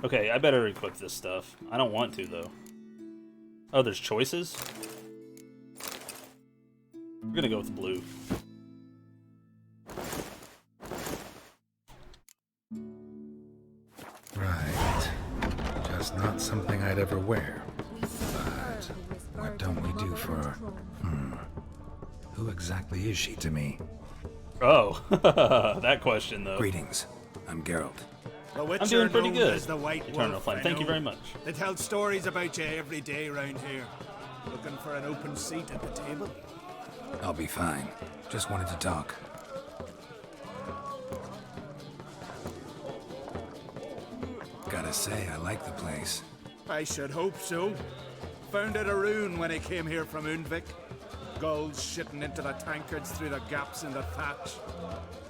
Okay, I better equip this stuff. I don't want to, though. Oh, there's choices? We're gonna go with blue. Right. Just not something I'd ever wear. But what don't we do for... Who exactly is she to me? Oh, that question, though. Greetings. I'm Geralt. I'm doing pretty good. Eternal Flame, thank you very much. They tell stories about you every day around here. Looking for an open seat at the table? I'll be fine. Just wanted to talk. Gotta say, I like the place. I should hope so. Found it a ruin when I came here from Undvik. Gulls shitting into the tankards through the gaps in the thatch.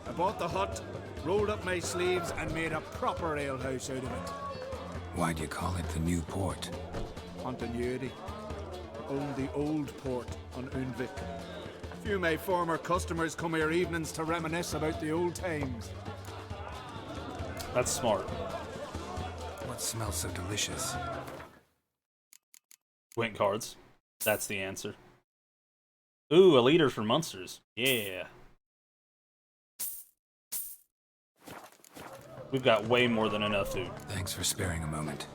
I bought the hut, rolled up my sleeves, and made a proper alehouse out of it. Why'd you call it the New Port? Continuity. Owned the old port on Undvik. Few of my former customers come here evenings to reminisce about the old times. That's smart. What smells so delicious? Gwent cards. That's the answer. Ooh, a leader for monsters. Yeah. We've got way more than enough food. Thanks for sparing a moment.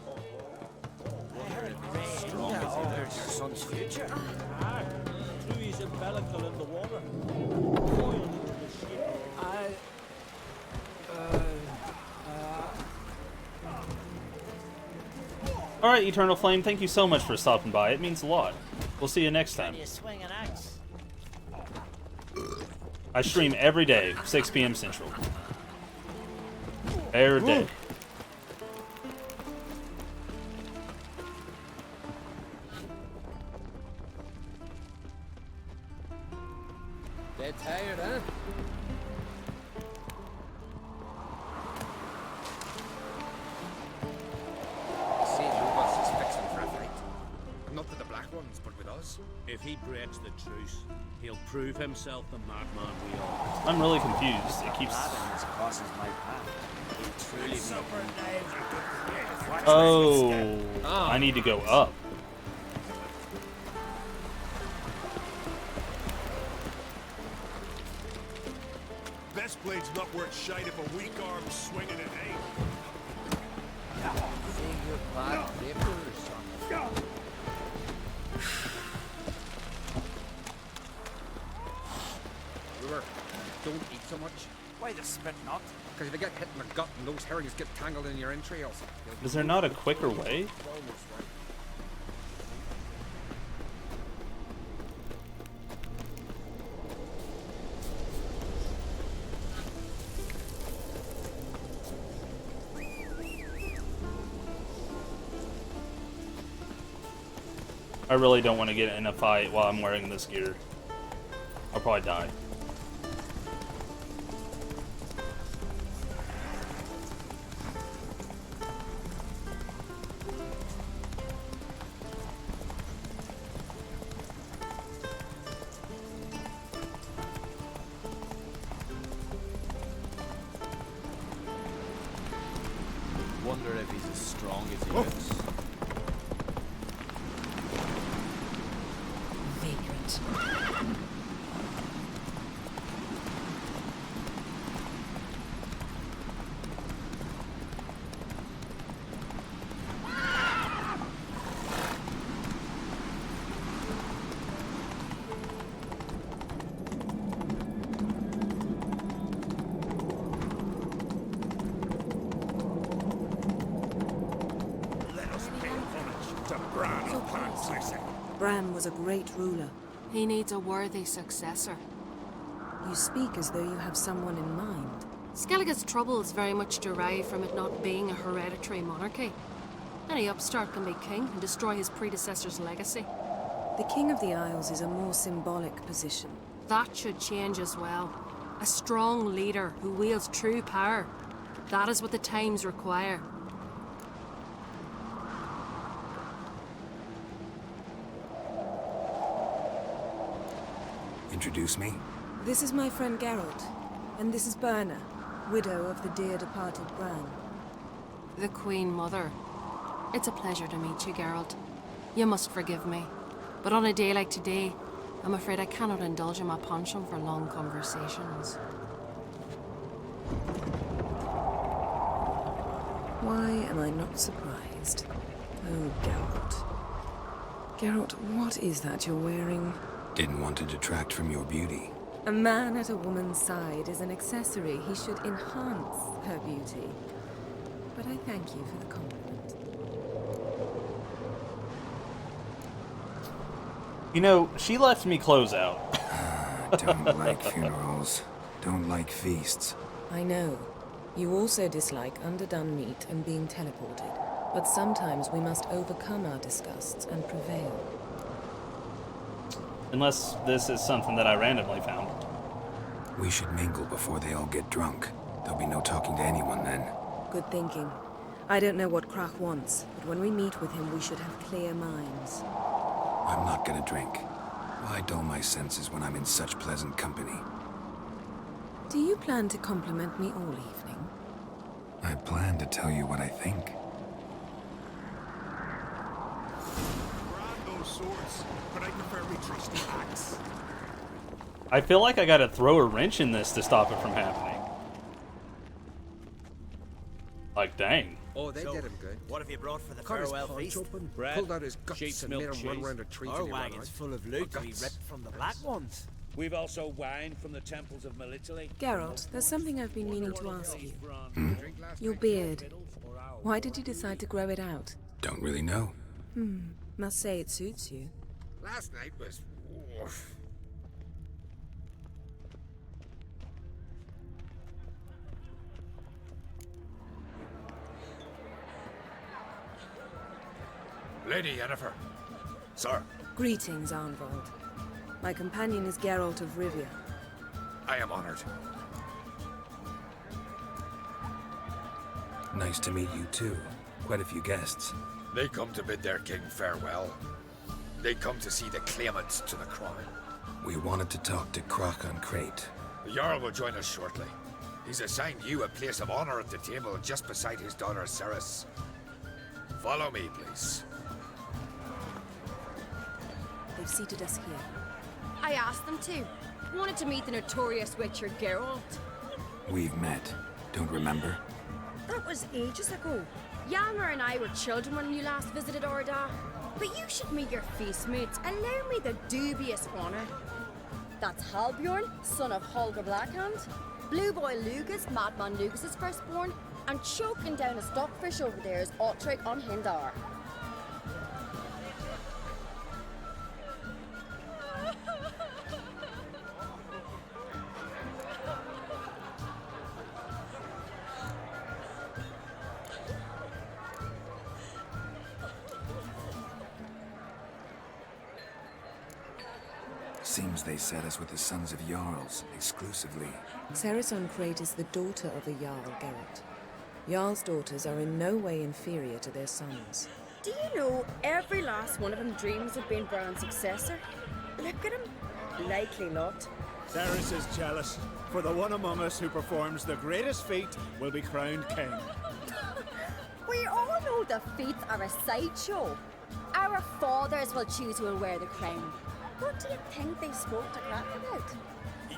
Alright, Eternal Flame, thank you so much for stopping by. It means a lot. We'll see you next time. I stream every day, 6 p.m. Central. Every day. Dead tired, huh? See, Lobos is fixing for a fight. Not with the black ones, but with us. If he breaks the truce, he'll prove himself the madman we are. I'm really confused. It keeps... crosses my path. Oh, I need to go up. Best blade's not worth shite if a weak arm's swinging it, eh? Say your bad papers. Brewer, don't eat so much. Why the spit not? Because if you get hit in the gut and those herrings get tangled in your entrails. Is there not a quicker way? I really don't want to get in a fight while I'm wearing this gear. I'll probably die. Wonder if he's as strong as he looks. Vagrant. Bran was a great ruler. He needs a worthy successor. You speak as though you have someone in mind. Skellige's troubles very much derive from it not being a hereditary monarchy. Any upstart can be king and destroy his predecessor's legacy. The King of the Isles is a more symbolic position. That should change as well. A strong leader who wields true power. That is what the times require. Introduce me? This is my friend Geralt, and this is Berna, widow of the dear departed Bran. The Queen Mother. It's a pleasure to meet you, Geralt. You must forgive me, but on a day like today, I'm afraid I cannot indulge in my penchant for long conversations. Why am I not surprised? Oh, Geralt. Geralt, what is that you're wearing? Didn't want to detract from your beauty. A man at a woman's side is an accessory. He should enhance her beauty. But I thank you for the compliment. You know, she left me clothes out. Don't like funerals. Don't like feasts. I know. You also dislike underdone meat and being teleported. But sometimes we must overcome our disgusts and prevail. Unless this is something that I randomly found. We should mingle before they all get drunk. There'll be no talking to anyone then. Good thinking. I don't know what Krach wants, but when we meet with him, we should have clear minds. I'm not gonna drink. Why dull my senses when I'm in such pleasant company? Do you plan to compliment me all evening? I plan to tell you what I think. Grab those swords, but I prefer my trusty axe. I feel like I gotta throw a wrench in this to stop it from happening. Like, dang. Oh, they did him good. What have you brought for the Cut his farewell paunch feast? open, Bread, pulled out his guts sheep's and milk made him run cheese. round a tree Our till he ran wagon's out. full of loot to be Guts. ripped from the black ones. We've also wine from the temples of Melitele. Geralt, there's something I've been meaning to ask you. Drink last Your night. beard. Why did you decide to grow it out? Don't really know. Must say it suits you. Last night was... oof. Lady Yennefer. Sir, Greetings, Arnvald. My companion is Geralt of Rivia. I am honored. Nice to meet you too. Quite a few guests. They come to bid their king farewell. They come to see the claimants to the crown. We wanted to talk to Krach on Crate. The Jarl will join us shortly. He's assigned you a place of honor at the table just beside his daughter Ceres. Follow me, please. They've seated us here. I asked them to. Wanted to meet the notorious Witcher Geralt. We've met. Don't remember? That was ages ago. Yalmer and I were children when you last visited Orda. But you should meet your feast mates. Allow me the dubious honor. That's Halbjorn, son of Holger Blackhand. Blue Boy Lugas, Madman Lugas' firstborn. And choking down a stockfish over there is Otrek on Hindar. Seems they set us with the sons of Jarls, exclusively. Ceres on Crate is the daughter of a Jarl, Geralt. Jarl's daughters are in no way inferior to their sons. Do you know every last one of them dreams of being Bran's successor? Look at him. Likely not. Ceres is jealous, for the one among us who performs the greatest feat will be crowned king. We all know the feats are a sideshow. Our fathers will choose who will wear the crown. What do you think they spoke to Crach about?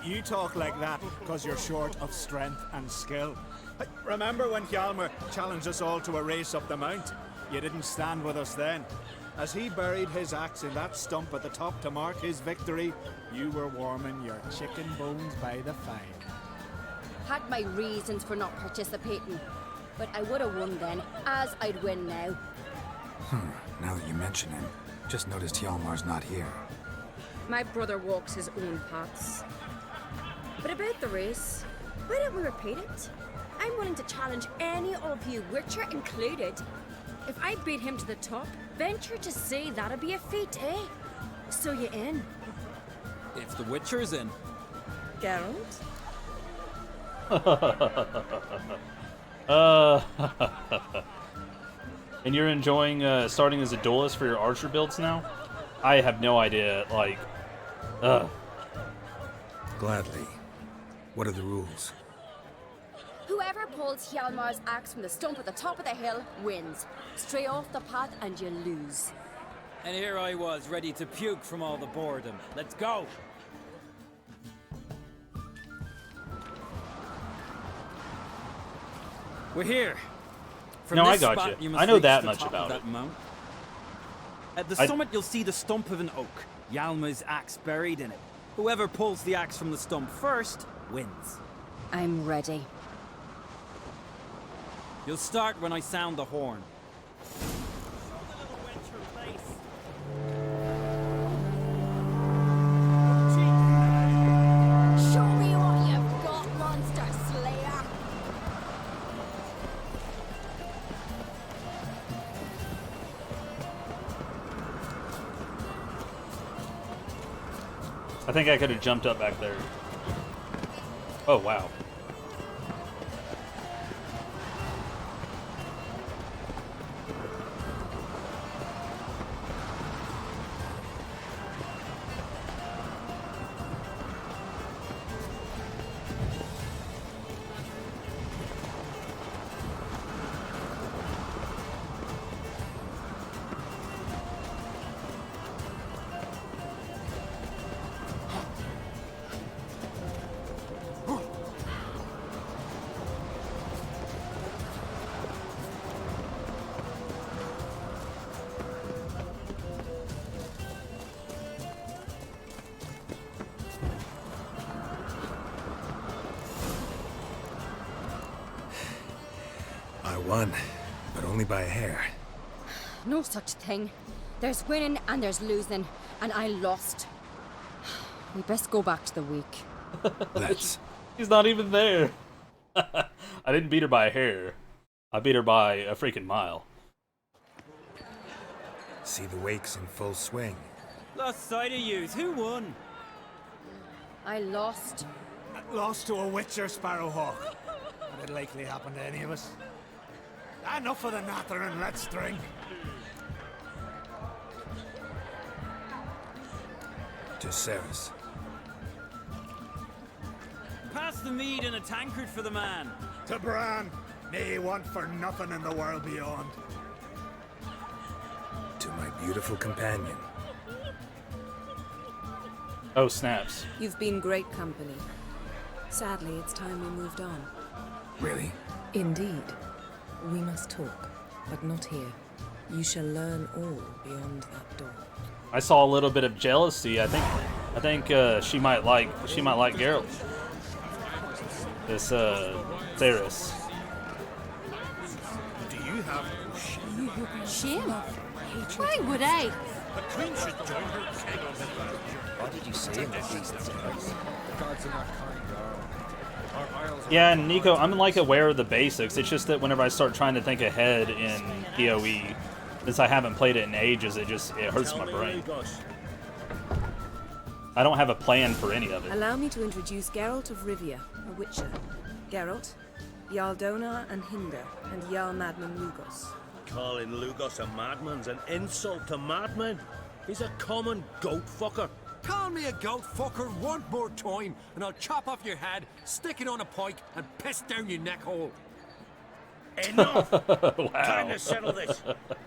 You talk like that because you're short of strength and skill. Remember when Hjalmar challenged us all to a race up the mount? You didn't stand with us then. As he buried his axe in that stump at the top to mark his victory, you were warming your chicken bones by the fire. Had my reasons for not participating, but I would have won then, as I'd win now. Now that you mention him, just noticed Hjalmar's not here. My brother walks his own paths. But about the race, why don't we repeat it? I'm willing to challenge any of you, Witcher included. If I beat him to the top, venture to say that'd be a feat, eh? So you in? If the Witcher's in. Geralt? And you're enjoying starting as a duelist for your archer builds now? I have no idea, like... Gladly. What are the rules? Whoever pulls Hjalmar's axe from the stump at the top of the hill wins. Stray off the path and you lose. And here I was, ready to puke from all the boredom. Let's go! We're here. From No, this I got spot, you. must I know reach that the much top about of that it. mount. At the I- summit, you'll see the stump of an oak. Yalma's axe buried in it. Whoever pulls the axe from the stump first wins. I'm ready. You'll start when I sound the horn. Show me what you've got, monster slayer! I think I could have jumped up back there. Oh, wow. I won, but only by a hair. No such thing. There's winning and there's losing, and I lost. We best go back to the week. Let's. He's not even there. I didn't beat her by a hair. I beat her by a freaking mile. See the wakes in full swing. Lost sight of yous. Who won? I lost. Lost to a Witcher, Sparrowhawk. That'd likely happen to any of us. Enough of the nattering, let's drink. To Ceres. Pass the mead in a tankard for the man. To Bran, may he want for nothing in the world beyond. To my beautiful companion. Oh, snaps. You've been great company. Sadly, it's time we moved on. Really? Indeed. We must talk, but not here. You shall learn all beyond that door. I saw a little bit of jealousy. I think she might like Geralt. This Theris. Do you have no shame? Shame? Why would I? The Queen should join her king on the ground. What did you say in the beast's voice? The gods are not kind, Our isles are Yeah, and Nico, I'm like aware of the basics. It's just that whenever I start trying to think ahead in PoE, since I haven't played it in ages, it hurts my brain. I don't have a plan for any of it. Allow me to introduce Geralt of Rivia, a Witcher. Geralt, Jarl Donar and Hinder, and Jarl Madman Lugos. Calling Lugos a madman's an insult to madmen. He's a common goat fucker. Call me a goat fucker one more time, and I'll chop off your head, stick it on a pike, and piss down your neck hole. Enough! Time Wow. to settle this.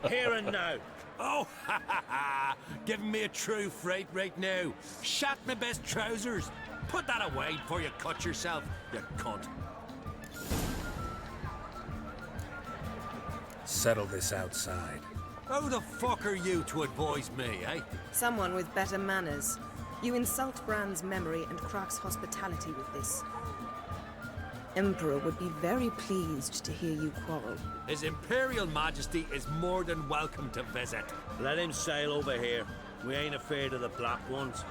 Here and now. Oh, ha ha ha! Giving me a true fright right now. Shat my best trousers. Put that away before you cut yourself, you cunt. Settle this outside. Who the fuck are you to advise me, eh? Someone with better manners. You insult Bran's memory and Krak's hospitality with this. Emperor would be very pleased to hear you quarrel. His Imperial Majesty is more than welcome to visit. Let him sail over here. We ain't afraid of the black ones.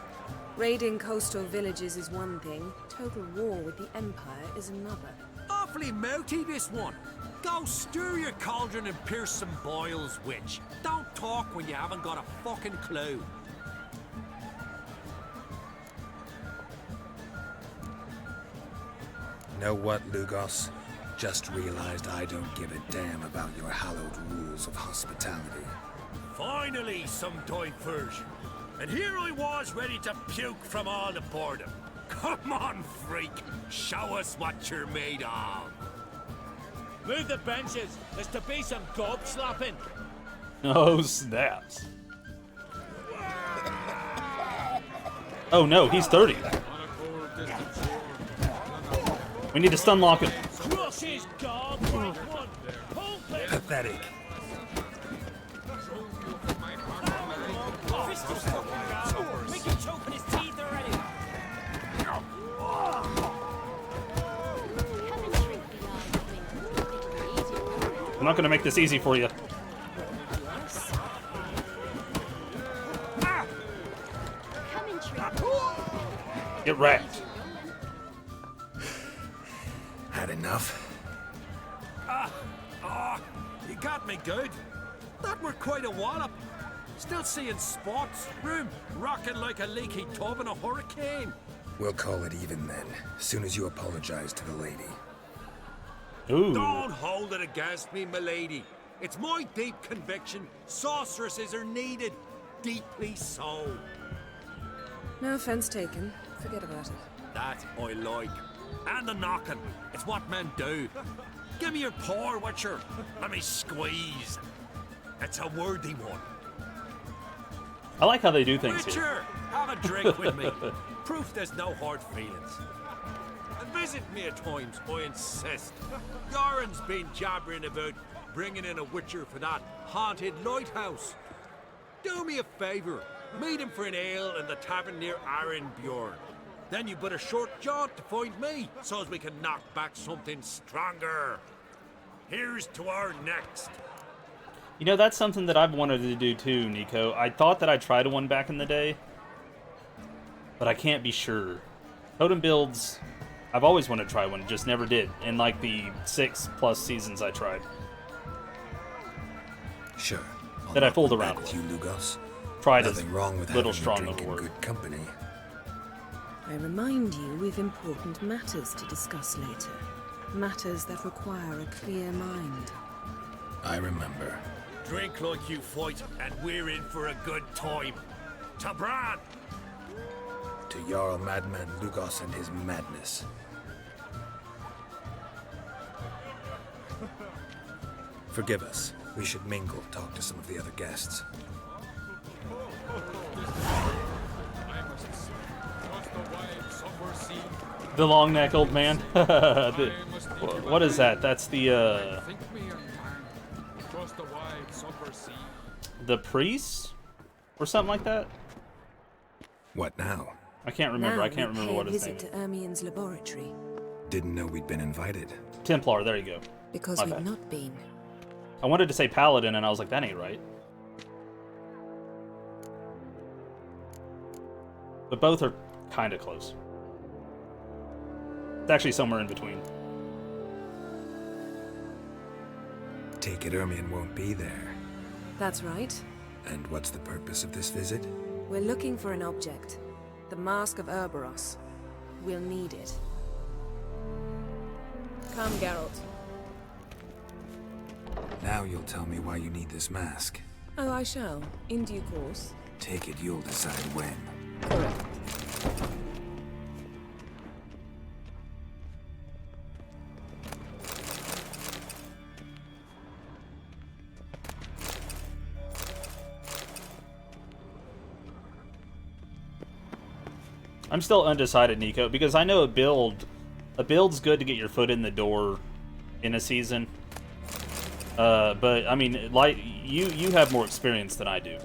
Raiding coastal villages is one thing, total war with the Empire is another. Awfully mouty, this one. Go stir your cauldron and pierce some boils, witch. Don't talk when you haven't got a fucking clue. Know what, Lugos? Just realized I don't give a damn about your hallowed rules of hospitality. Finally, some diversion. And here I was ready to puke from all the boredom. Come on, freak. Show us what you're made of. Move the benches. There's to be some gob slapping. Oh, snaps. Oh no, he's 30. We need to stun lock him. Crush his gob, right one. Pull clear. Pathetic. Fist his fucking gob. Make him choke on his teeth already. I'm not gonna make this easy for you. Get wrecked. Had enough? You got me good. That were quite a wallop. Still seeing spots. Room rocking like a leaky tub in a hurricane. We'll call it even then, as soon as you apologize to the lady. Ooh. Don't hold it against me, milady. It's my deep conviction sorceresses are needed. Deeply so. No offense taken. Forget about it. That I like. And the knocking. It's what men do. Give me your paw, Witcher. Let me squeeze. It's a worthy one. I like how they do things here. Witcher, have a drink with me. Proof there's no hard feelings. And visit me at times, I insist. Goran's been jabbering about bringing in a Witcher for that haunted lighthouse. Do me a favour. Meet him for an ale in the tavern near Arenbjorn. Then you but a short jaunt to find me, so as we can knock back something stronger. Here's to our next. You know, that's something that I've wanted to do too, Nico. I thought that I tried one back in the day, but I can't be sure. Totem builds, I've always wanted to try one, just never did. In like the 6+ seasons I tried. Sure. That I fooled around with you, Lugos. Tried Nothing wrong with little having strong a drink of a in word. good company. I remind you we've important matters to discuss later. Matters that require a clear mind. I remember. Drink like you fight, and we're in for a good time. To Bran! To Jarl Madman Lugos and his madness. Forgive us. We should mingle, talk to some of the other guests. The long neck old man. What is that? That's the priest? Or something like that? What now? I can't remember. Now I can't we remember pay what a his name visit is. to Ermien's laboratory. Didn't know we'd been invited. Templar, there you go. Because My we've bad. not been. I wanted to say paladin, and I was like, that ain't right. But both are kind of close. It's actually somewhere in between. Take it Ermien won't be there. That's right. And what's the purpose of this visit? We're looking for an object. The Mask of Urboros. We'll need it. Come, Geralt. Now you'll tell me why you need this mask. Oh, I shall. In due course. Take it you'll decide when. Correct. I'm still undecided, Nico, because I know a build's good to get your foot in the door in a season. But I mean, like you have more experience than I do.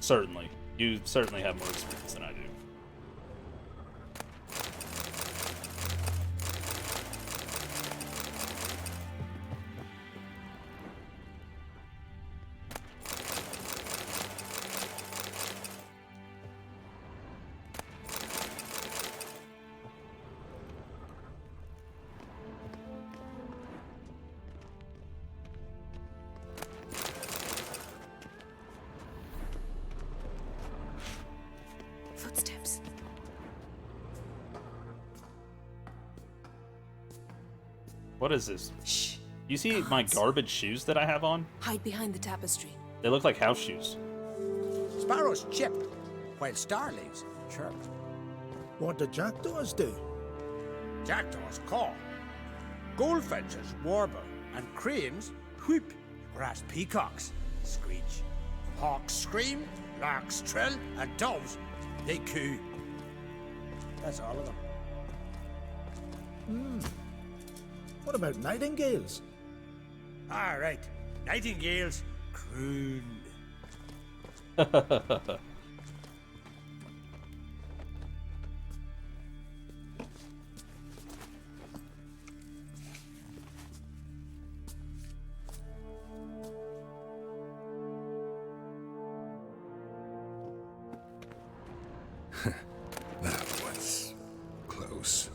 Certainly, you certainly have more experience than I do. Footsteps. What is this? Shh. You see my garbage shoes that I have on? Hide behind the tapestry. They look like house shoes. Sparrows chip, while starlings chirp. What do jackdaws do? jackdaws caw, goldfinches warble, and cranes whoop, whereas peacocks screech, hawks scream, larks trill, and doves, they coo. That's all of them. What about nightingales? All right, nightingales croon. That was close.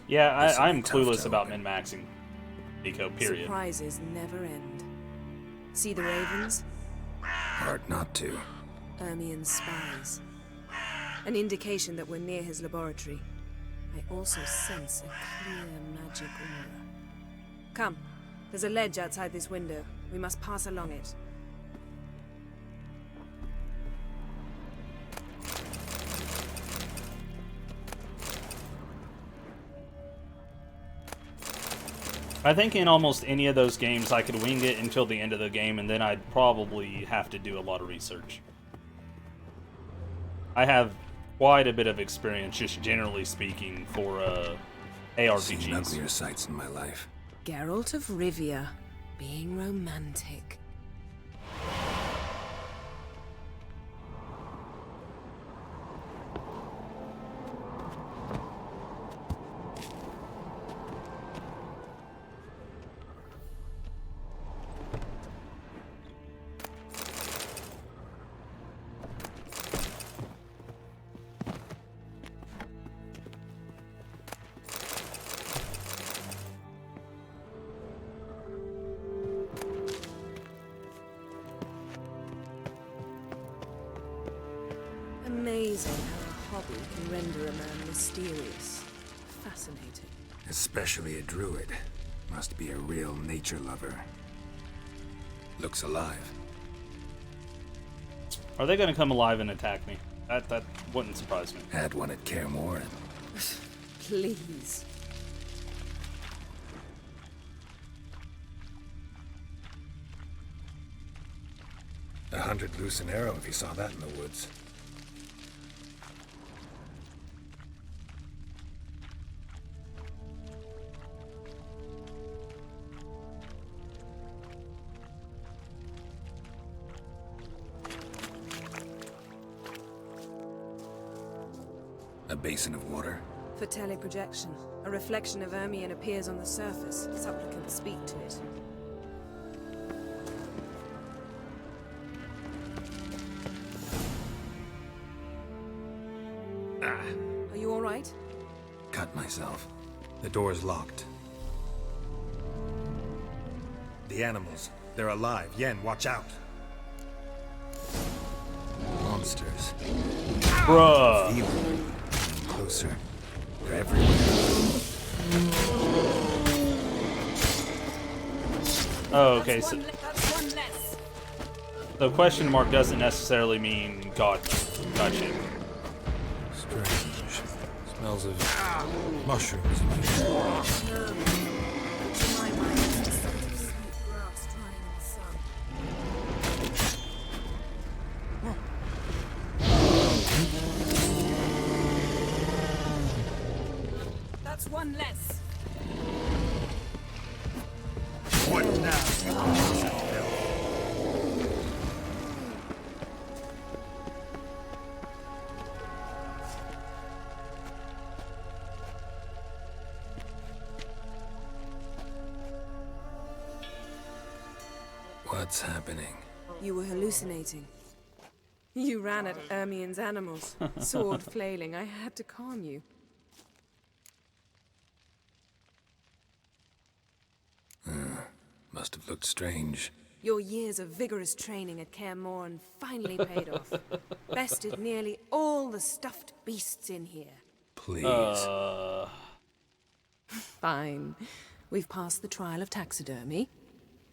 Yeah, I'm clueless about min-maxing Nico, period. Surprises never end. See the ravens? Hard not to. Ermien's spies. An indication that we're near his laboratory. I also sense a clear magic aura. Come, there's a ledge outside this window. We must pass along it. I think in almost any of those games I could wing it until the end of the game, and then I'd probably have to do a lot of research. I have quite a bit of experience, just generally speaking, for ARPGs. Seen uglier sights in my life. Geralt of Rivia, being romantic. Amazing how a hobby can render a man mysterious. Fascinating. Especially a druid. Must be a real nature lover. Looks alive. Are they going to come alive and attack me? That wouldn't surprise me. Had one at Kaer Morhen. Please. $100 loose an arrow if you saw that in the woods. A basin of water. For teleprojection, a reflection of Ermien appears on the surface. Supplicants speak to it. Are you all right? Cut myself. The door's locked. The animals. They're alive. Yen, watch out. Monsters. Bruh. Feel them. Closer. They're everywhere. Oh, okay, so the question mark doesn't necessarily mean God. Gotcha. Strange. Smells of mushrooms in here. That's one less. What now? What's happening? You were hallucinating. You ran at Ermien's animals, sword flailing. I had to calm you. Must have looked strange. Your years of vigorous training at Kaer Morhen finally paid off. Bested nearly all the stuffed beasts in here. Please. Fine. We've passed the trial of taxidermy.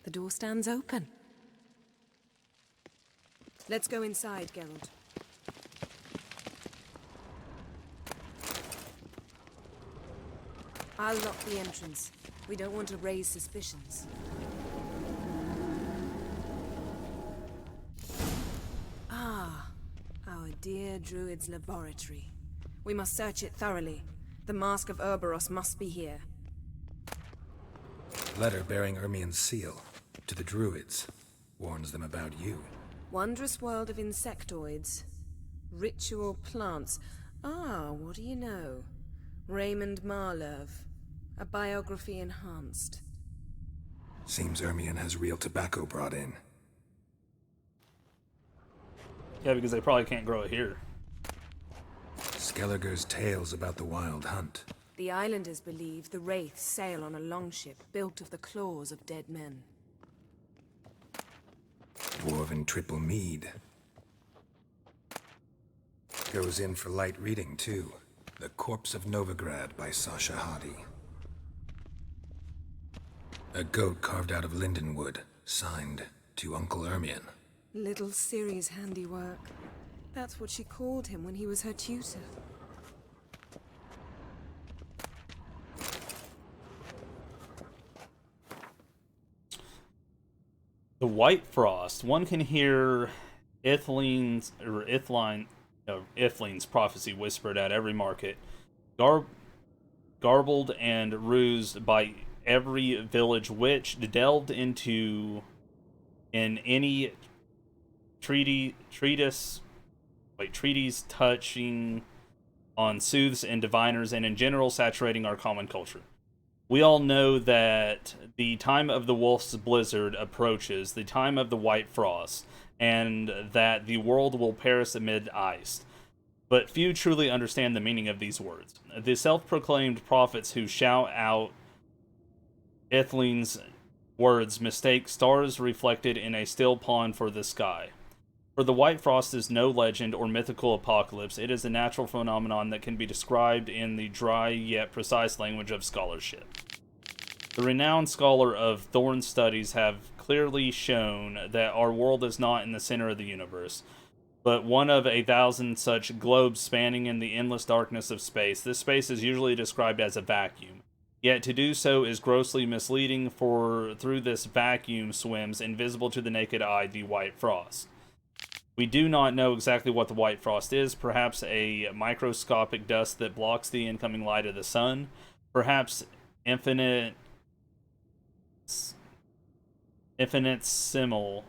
The door stands open. Let's go inside, Geralt. I'll lock the entrance. We don't want to raise suspicions. Ah, our dear druid's laboratory. We must search it thoroughly. The Mask of Ouroboros must be here. Letter bearing Ermien's seal to the druids. Warns them about you. Wondrous world of insectoids. Ritual plants. Ah, what do you know? Raymond Marlove. A biography enhanced. Seems Ermien has real tobacco brought in. Yeah, because they probably can't grow it here. Skelliger's tales about the wild hunt. The islanders believe the wraiths sail on a longship built of the claws of dead men. Dwarven triple mead. Goes in for light reading, too. The Corpse of Novigrad by Sasha Hadi. A goat carved out of lindenwood, signed to Uncle Ermien. Little Ciri's handiwork. That's what she called him when he was her tutor. The White Frost. One can hear Ithling's prophecy whispered at every market, garbled and rused by every village witch, delved into in any treatise touching on sooths and diviners, and in general saturating our common culture. We all know that the time of the Wolf's Blizzard approaches, the time of the White Frost, and that the world will perish amid ice. But few truly understand the meaning of these words. The self-proclaimed prophets who shout out Ithling's words mistake stars reflected in a still pond for the sky. For the White Frost is no legend or mythical apocalypse. It is a natural phenomenon that can be described in the dry yet precise language of scholarship. The renowned scholar of Thorn studies have clearly shown that our world is not in the center of the universe, but one of 1,000 such globes spanning in the endless darkness of space. This space is usually described as a vacuum. Yet to do so is grossly misleading, for through this vacuum swims, invisible to the naked eye, the White Frost. We do not know exactly what the White Frost is. Perhaps a microscopic dust that blocks the incoming light of the sun. Perhaps infinitesimal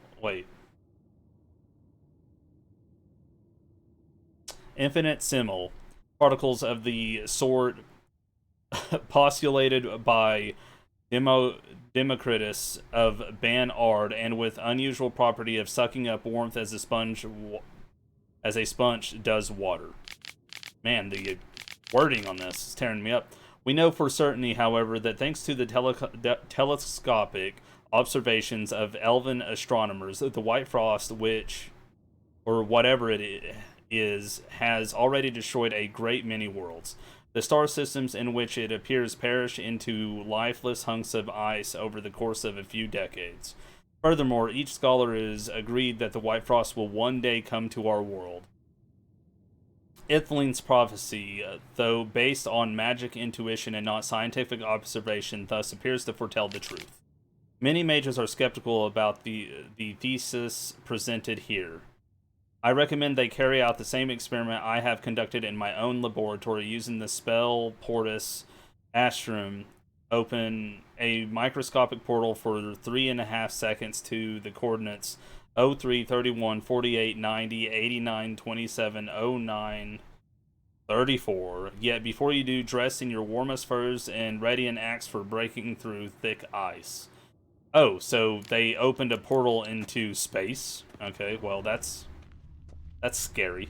particles of the sort postulated by Democritus of Ban Ard, and with unusual property of sucking up warmth as a sponge does water. Man, the wording on this is tearing me up. We know for certainty, however, that thanks to the telescopic observations of elven astronomers, the White Frost, or whatever it is, has already destroyed a great many worlds. The star systems in which it appears perish into lifeless hunks of ice over the course of a few decades. Furthermore, each scholar is agreed that the White Frost will one day come to our world. Ithling's prophecy, though based on magic intuition and not scientific observation, thus appears to foretell the truth. Many mages are skeptical about the thesis presented here. I recommend they carry out the same experiment I have conducted in my own laboratory using the spell Portus Astrum. Open a microscopic portal for 3.5 seconds to the coordinates 03, 31, 48, 90, 89, 27, 09, 34. Yet before you do, dress in your warmest furs and ready an axe for breaking through thick ice. Oh, so they opened a portal into space? Okay, well that's scary.